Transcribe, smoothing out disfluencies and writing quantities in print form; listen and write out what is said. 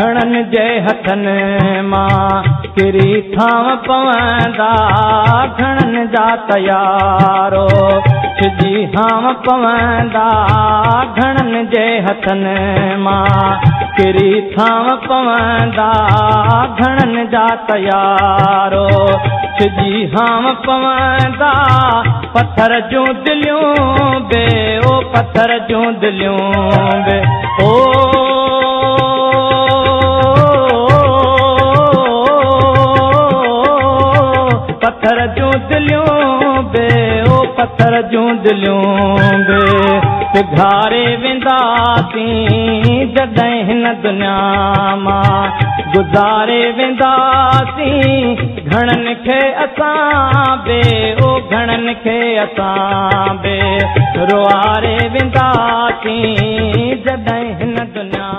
घणनि जे हथनि मां किरी थांव पवंदा, घणनि जा तयारो छिजी हाम पवंदा, घणनि जे हथनि मां किरी थांव पवंदा, घणनि जा तयारो छिजी हाम पवंदा। पत्थर जूं दिलियूं बे ओ पत्थर जूं दिलियूं बे ओ पत्थर जूं दिलियूं बे ओ पत्थर जूं दिलियूं बे पिघारे वेंदासीं जॾहिं हिन दुनिया मां गुज़ारे वेंदासीं घणनि खे असां बे ओ घणनि खे असां बे रुआरे वेंदासीं जॾहिं हिन दुनिया